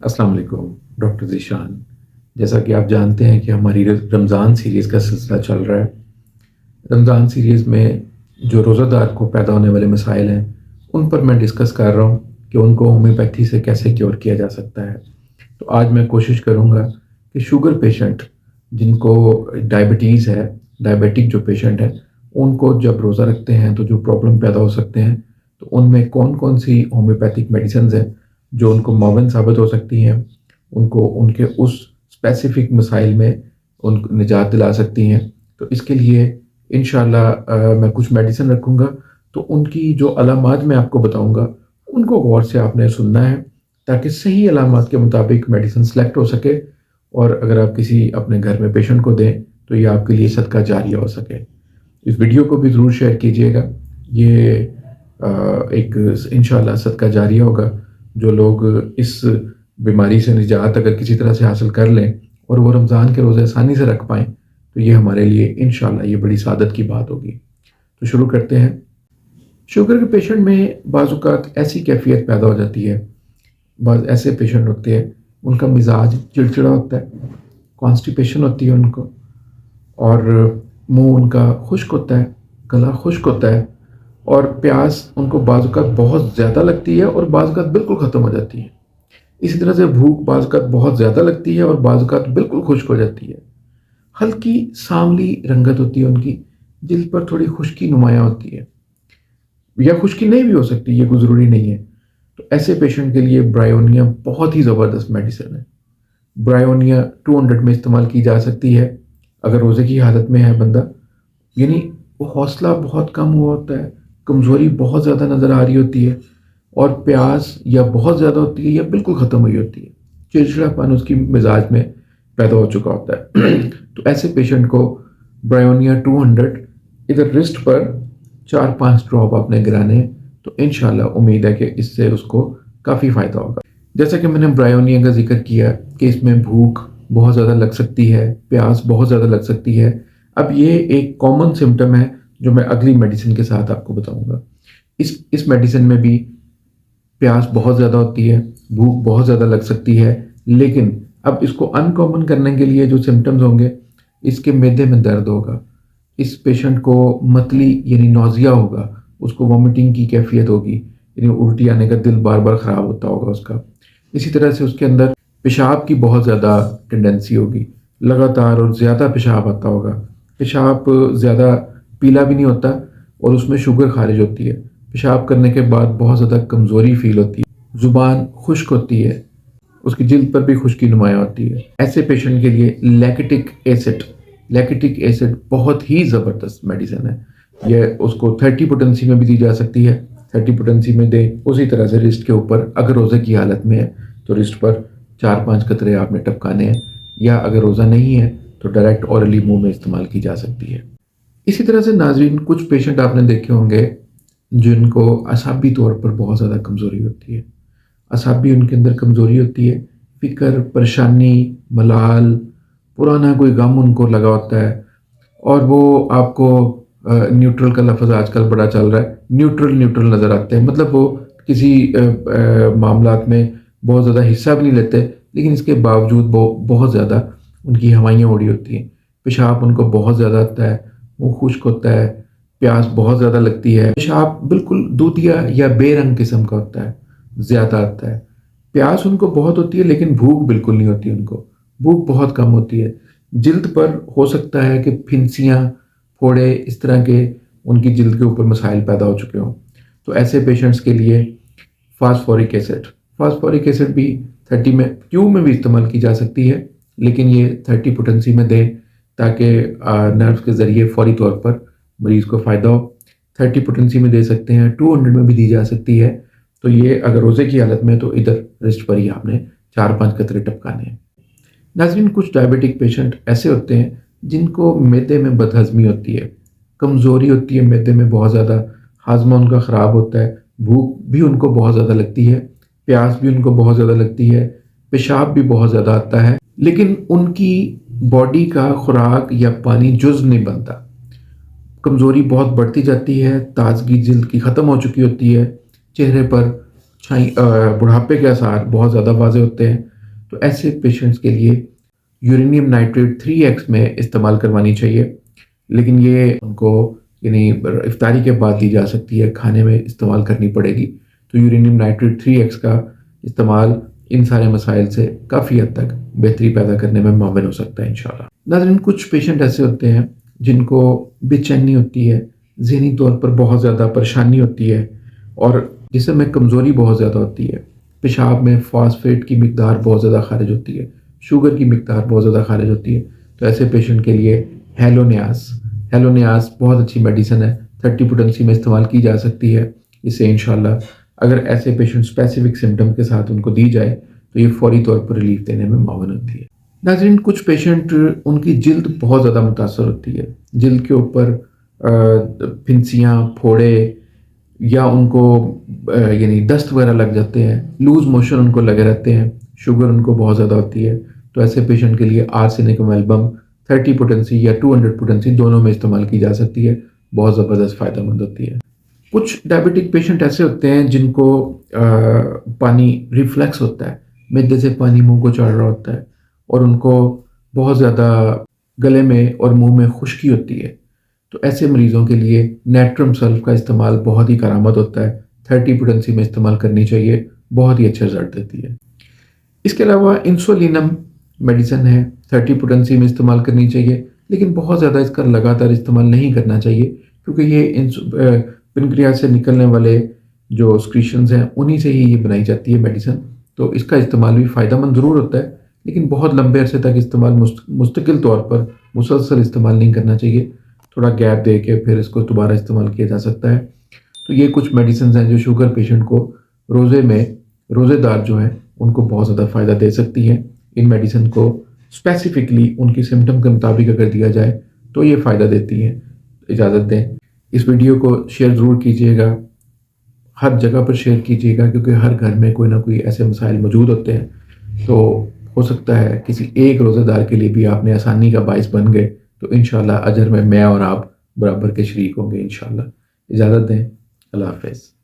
السلام علیکم ڈاکٹر ذیشان. جیسا کہ آپ جانتے ہیں کہ ہماری رمضان سیریز کا سلسلہ چل رہا ہے. رمضان سیریز میں جو روزہ دار کو پیدا ہونے والے مسائل ہیں ان پر میں ڈسکس کر رہا ہوں کہ ان کو ہومیوپیتھی سے کیسے کیور کیا جا سکتا ہے. تو آج میں کوشش کروں گا کہ شوگر پیشنٹ جن کو ڈائبٹیز ہے، ڈائبیٹک جو پیشنٹ ہیں، ان کو جب روزہ رکھتے ہیں تو جو پرابلم پیدا ہو سکتے ہیں، تو ان میں کون کون سی ہومیوپیتھک میڈیسنز ہیں جو ان کو معاون ثابت ہو سکتی ہیں، ان کو ان کے اس اسپیسیفک مسائل میں ان کو نجات دلا سکتی ہیں. تو اس کے لیے انشاءاللہ میں کچھ میڈیسن رکھوں گا، تو ان کی جو علامات میں آپ کو بتاؤں گا ان کو غور سے آپ نے سننا ہے تاکہ صحیح علامات کے مطابق میڈیسن سلیکٹ ہو سکے، اور اگر آپ کسی اپنے گھر میں پیشنٹ کو دیں تو یہ آپ کے لیے صدقہ جاریہ ہو سکے. اس ویڈیو کو بھی ضرور شیئر کیجیے گا. یہ ایک انشاءاللہ صدقہ جاریہ ہوگا. جو لوگ اس بیماری سے نجات اگر کسی طرح سے حاصل کر لیں اور وہ رمضان کے روزے آسانی سے رکھ پائیں تو یہ ہمارے لیے انشاءاللہ یہ بڑی سعادت کی بات ہوگی. تو شروع کرتے ہیں. شوگر کے پیشنٹ میں بعض اوقات ایسی کیفیت پیدا ہو جاتی ہے، بعض ایسے پیشنٹ ہوتے ہیں ان کا مزاج چڑچڑا ہوتا ہے، کانسٹیپیشن ہوتی ہے ان کو، اور منہ ان کا خشک ہوتا ہے، گلا خشک ہوتا ہے، اور پیاس ان کو بعض اوقات بہت زیادہ لگتی ہے اور بعض اوقات بالکل ختم ہو جاتی ہے. اسی طرح سے بھوک بعض اوقات بہت زیادہ لگتی ہے اور بعض اوقات بالکل خشک ہو جاتی ہے. ہلکی سانولی رنگت ہوتی ہے ان کی، جلد پر تھوڑی خشکی نمایاں ہوتی ہے، یا خشکی نہیں بھی ہو سکتی، یہ کوئی ضروری نہیں ہے. تو ایسے پیشنٹ کے لیے برائیونیا بہت ہی زبردست میڈیسن ہے. برائیونیا 200 میں استعمال کی جا سکتی ہے اگر روزے کی حالت میں ہے بندہ، یعنی وہ حوصلہ بہت کم ہوا ہوتا ہے، کمزوری بہت زیادہ نظر آ رہی ہوتی ہے، اور پیاس یا بہت زیادہ ہوتی ہے یا بالکل ختم ہوئی ہوتی ہے، چڑچڑا پن اس کی مزاج میں پیدا ہو چکا ہوتا ہے. تو ایسے پیشنٹ کو برائیونیا 200 ادھر رسٹ پر 4-5 ڈراپ آپ نے گرانے ہیں، تو انشاءاللہ امید ہے کہ اس سے اس کو کافی فائدہ ہوگا. جیسا کہ میں نے برائیونیا کا ذکر کیا کہ اس میں بھوک بہت زیادہ لگ سکتی ہے، پیاس بہت زیادہ لگ سکتی ہے. اب یہ ایک کامن سمٹم ہے جو میں اگلی میڈیسن کے ساتھ آپ کو بتاؤں گا. اس میڈیسن میں بھی پیاس بہت زیادہ ہوتی ہے، بھوک بہت زیادہ لگ سکتی ہے، لیکن اب اس کو ان کامن کرنے کے لیے جو سمٹمز ہوں گے، اس کے معدے میں درد ہوگا، اس پیشنٹ کو متلی یعنی نوزیا ہوگا، اس کو وامٹنگ کی کیفیت ہوگی، یعنی الٹی آنے کا دل بار بار خراب ہوتا ہوگا اس کا. اسی طرح سے اس کے اندر پیشاب کی بہت زیادہ ٹینڈنسی ہوگی، لگاتار اور زیادہ پیشاب آتا ہوگا. پیشاب زیادہ پیلا بھی نہیں ہوتا اور اس میں شوگر خارج ہوتی ہے. پیشاب کرنے کے بعد بہت زیادہ کمزوری فیل ہوتی ہے، زبان خشک ہوتی ہے، اس کی جلد پر بھی خشکی نمایاں ہوتی ہے. ایسے پیشنٹ کے لیے لیکٹک ایسڈ بہت ہی زبردست میڈیسن ہے. یہ اس کو 30 پوٹنسی میں بھی دی جا سکتی ہے. 30 پوٹنسی میں دیں، اسی طرح سے رسٹ کے اوپر اگر روزے کی حالت میں ہے تو رسٹ پر 4-5 قطرے آپ نے ٹپکانے ہیں، یا اگر روزہ نہیں ہے تو ڈائریکٹ اورلی منہ میں استعمال کی جا سکتی ہے. اسی طرح سے ناظرین، کچھ پیشنٹ آپ نے دیکھے ہوں گے جن کو اعصابی طور پر بہت زیادہ کمزوری ہوتی ہے. اعصابی ان کے اندر کمزوری ہوتی ہے، فکر، پریشانی، ملال، پرانا کوئی غم ان کو لگا ہوتا ہے، اور وہ آپ کو نیوٹرل کا لفظ آج کل بڑا چل رہا ہے، نیوٹرل نظر آتے ہیں. مطلب وہ کسی معاملات میں بہت زیادہ حصہ بھی نہیں لیتے، لیکن اس کے باوجود وہ بہت زیادہ ان کی ہوائیاں اڑی ہوتی ہیں. پیشاب ان کو بہت زیادہ آتا ہے، وہ خشک ہوتا ہے، پیاس بہت زیادہ لگتی ہے. پیشاب بالکل دودھیا یا بے رنگ قسم کا ہوتا ہے، زیادہ آتا ہے. پیاس ان کو بہت ہوتی ہے لیکن بھوک بالکل نہیں ہوتی، ان کو بھوک بہت کم ہوتی ہے. جلد پر ہو سکتا ہے کہ پھنسیاں، پھوڑے، اس طرح کے ان کی جلد کے اوپر مسائل پیدا ہو چکے ہوں. تو ایسے پیشنٹس کے لیے فاسفورک ایسڈ بھی 30 میں کیو میں بھی استعمال کی جا سکتی ہے، لیکن یہ 30 پوٹنسی میں دیں تاکہ نروز کے ذریعے فوری طور پر مریض کو فائدہ ہو. 30 پوٹنسی میں دے سکتے ہیں، 200 میں بھی دی جا سکتی ہے. تو یہ اگر روزے کی حالت میں تو ادھر رسٹ پر ہی آپ نے 4-5 قطرے ٹپکانے ہیں. ناظرین، کچھ ڈائبیٹک پیشنٹ ایسے ہوتے ہیں جن کو معدے میں بد ہضمی ہوتی ہے، کمزوری ہوتی ہے معدے میں بہت زیادہ، ہاضمہ ان کا خراب ہوتا ہے، بھوک بھی ان کو بہت زیادہ لگتی ہے، پیاس بھی ان کو بہت زیادہ لگتی ہے، پیشاب بھی بہت زیادہ آتا ہے، لیکن ان کی باڈی کا خوراک یا پانی جز نہیں بنتا. کمزوری بہت بڑھتی جاتی ہے، تازگی جلد کی ختم ہو چکی ہوتی ہے، چہرے پر بڑھاپے کے آثار بہت زیادہ واضح ہوتے ہیں، تو ایسے پیشنٹس کے لیے یورینیم نائٹریٹ 3x میں استعمال کروانی چاہیے، لیکن یہ ان کو یعنی افطاری کے بعد دی جا سکتی ہے، کھانے میں استعمال کرنی پڑے گی۔ تو یورینیم نائٹریٹ 3x کا استعمال ان سارے مسائل سے کافی حد تک بہتری پیدا کرنے میں معاون ہو سکتا ہے انشاءاللہ۔ ناظرین، کچھ پیشنٹ ایسے ہوتے ہیں جن کو بے چینی ہوتی ہے، ذہنی طور پر بہت زیادہ پریشانی ہوتی ہے، اور جسم میں کمزوری بہت زیادہ ہوتی ہے، پیشاب میں فاسفیٹ کی مقدار بہت زیادہ خارج ہوتی ہے، شوگر کی مقدار بہت زیادہ خارج ہوتی ہے۔ تو ایسے پیشنٹ کے لیے ہیلونیاز بہت اچھی میڈیسن ہے، 30 پوٹنسی میں استعمال کی جا سکتی ہے۔ اس سے انشاءاللہ اگر ایسے پیشنٹ اسپیسیفک سمٹم کے ساتھ ان کو دی جائے تو یہ فوری طور پر ریلیف دینے میں معاون ہوتی ہے۔ ناظرین، کچھ پیشنٹ ان کی جلد بہت زیادہ متاثر ہوتی ہے، جلد کے اوپر پھنسیاں، پھوڑے، یا ان کو یعنی دست وغیرہ لگ جاتے ہیں، لوز موشن ان کو لگے رہتے ہیں، شوگر ان کو بہت زیادہ ہوتی ہے۔ تو ایسے پیشنٹ کے لیے آرسینکم ایلبم 30 پوٹنسی یا 200 پوٹنسی دونوں میں استعمال کی جا سکتی ہے، بہت زبردست فائدہ مند ہوتی ہے۔ کچھ ڈائبٹک پیشنٹ ایسے ہوتے ہیں جن کو پانی ریفلیکس ہوتا ہے، معدے سے پانی منہ کو چڑھ رہا ہوتا ہے، اور ان کو بہت زیادہ گلے میں اور منہ میں خشکی ہوتی ہے۔ تو ایسے مریضوں کے لیے نیٹرم سلف کا استعمال بہت ہی کارآمد ہوتا ہے، 30 پوٹنسی میں استعمال کرنی چاہیے، بہت ہی اچھا رزلٹ دیتی ہے۔ اس کے علاوہ انسولینم میڈیسن ہے، 30 پوٹنسی میں استعمال کرنی چاہیے، لیکن بہت زیادہ اس کا لگاتار استعمال نہیں کرنا چاہیے، کیونکہ یہ پنکریاس سے نکلنے والے جو سکریشنز ہیں انہی سے ہی یہ بنائی جاتی ہے میڈیسن۔ تو اس کا استعمال بھی فائدہ مند ضرور ہوتا ہے، لیکن بہت لمبے عرصے تک استعمال مستقل طور پر مسلسل استعمال نہیں کرنا چاہیے، تھوڑا گیپ دے کے پھر اس کو دوبارہ استعمال کیا جا سکتا ہے۔ تو یہ کچھ میڈیسنز ہیں جو شوگر پیشنٹ کو روزے دار جو ہیں ان کو بہت زیادہ فائدہ دے سکتی ہیں۔ ان میڈیسن کو اسپیسیفکلی ان کی سمٹم کے مطابق اگر دیا جائے تو یہ فائدہ دیتی ہیں۔ اجازت دیں، اس ویڈیو کو شیئر ضرور کیجیے گا، ہر جگہ پر شیئر کیجیے گا، کیونکہ ہر گھر میں کوئی نہ کوئی ایسے مسائل موجود ہوتے ہیں۔ تو ہو سکتا ہے کسی ایک روزہ دار کے لیے بھی آپ نے آسانی کا باعث بن گئے، تو انشاءاللہ اجر میں اور آپ برابر کے شریک ہوں گے انشاءاللہ۔ اجازت دیں، اللہ حافظ۔